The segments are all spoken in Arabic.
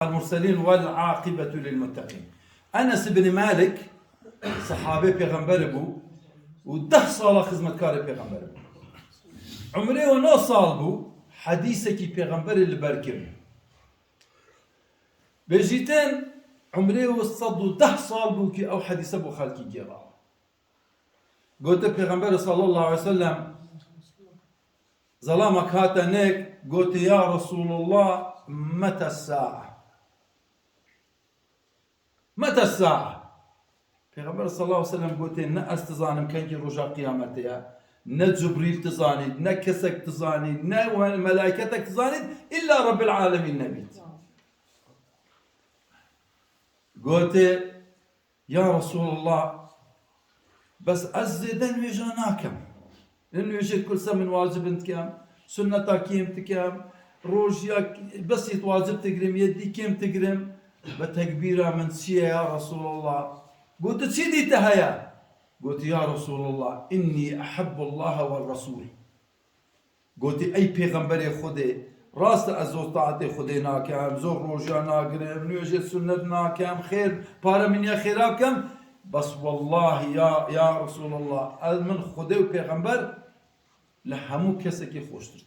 المرسلين والعاقبة للمتقين. أنس بن مالك صحابي پیغمبر بو و 10 سال خدمتکار پیغمبر بو. عمره و 9 سال بو حدیثه کی پیغمبر لبرکر بجیتن عمره و 110 سال بو کی او حدیثه بو خلقی گیرا قلت پیغمبر صلى الله عليه وسلم ظلامك هاتنك قلت يا رسول الله متى الساعة متى الساعة پیغمبر صلى الله عليه وسلم قلت نا استظانم كنجي رجع قيامتها نا جبريل تظانيد نا كسك تظانيد نا ملائكتك تظانيد إلا رب العالمين نبيت. قلت يا رسول الله بس أزدن وجاناكم لأنه يجي كل سنة من واجب انت كام سنة كيم تكام روجيا بس يتواجب تقرم يدي كيم تقرم بتكبيرة من سيا يا رسول الله. قلت سيدي تهيا قلت يا رسول الله إني أحب الله والرسول. قلت أي پیغمبر خودي راست أزور طاعتي خودي ناكام زور روجيا ناقرم نيجي سنة ناكام خير بارا من يا خيرابكم بس والله يا رسول الله من خودي و پیغمبر لحمو كسكي خوشتر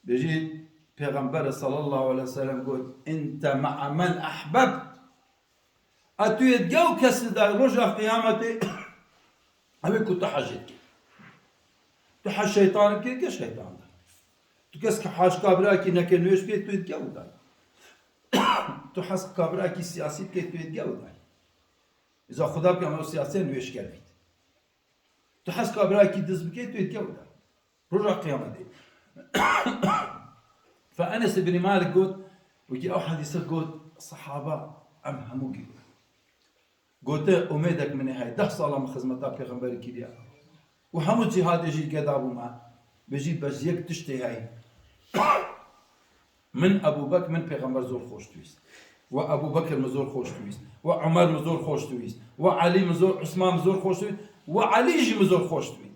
بيجي پیغمبر صلى الله عليه وسلم قل انت مع من احببت اتويت جو كسر دا رجع قيامتي ابي كنت حاجت تحش شيطان كي شيطان تو كسك حاج كابراكي نكنوش كي تويت جو دا تو حس كابراكي سياسي كي تويت جو دا اذا خدا بك سياسي نوش كلمت تو حس كابراكي دز بكي تويت جو دا رجع قيامتي. فأنس بن مالك قلت وجي أو حديث قلت الصحابة أم هموجي قلت أميدك من هاي 10 صلاة من خدمتها بيغمبر كذا وهمو جهاد يجي قدابو ما بيجي بس يك تشتي هاي من أبو بكر من بيغمبر زور خوش تويس وأبو بكر مزور خوش تويس وعمر مزور خوش تويس وعلي مزور عثمان مزور خوش تويس وعلي يجي مزور خوش تويس.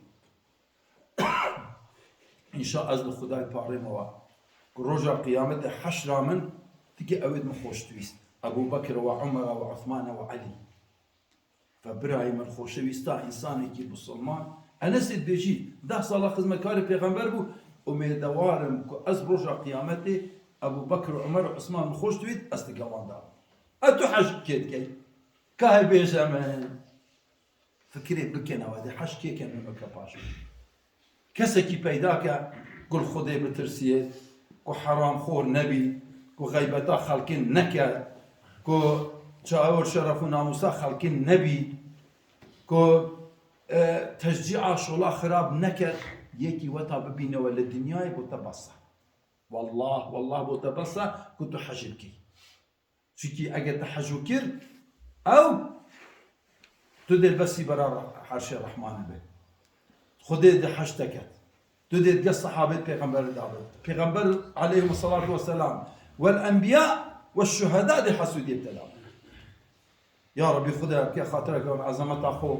إن شاء الله خداي باري موا رجع قيامته حشرة من تجي أود مخوش تويس أبو بكر وعمر وعثمان وعلي فبراي من خوش ويستا إنسان يجي بسلمان أنا سيد بيجي 10 صلاة خدمة كاري بيغمبر بو وميدوارم أز رجع قيامته أبو بكر وعمر وعثمان مخوش تويس أستقوان دار أتو حج كيد كي كاي بيجا من فكري بكنا وادي حج كي كان من مكباش كسكي بيداك قل خدي بترسيه كو حرام خور نبي كو غيبتا خلقين نكر كو شاور شرف وناموسا خلقين نبي كو تشجيع شولا خراب نكر يكي وتا ببينا ولا الدنيا بوتبصى والله بوتبصى كنت حجبكي شكي اجت حجوكر او تدل بس برا حرش الرحمن به خدي حشتكت تديت قص صحابة پیغمبر دعوت پیغمبر عليهم الصلاة والسلام والأنبياء والشهداء دي حسودية تدعوت يا ربي خدا بك خاطرك وعظمت أخو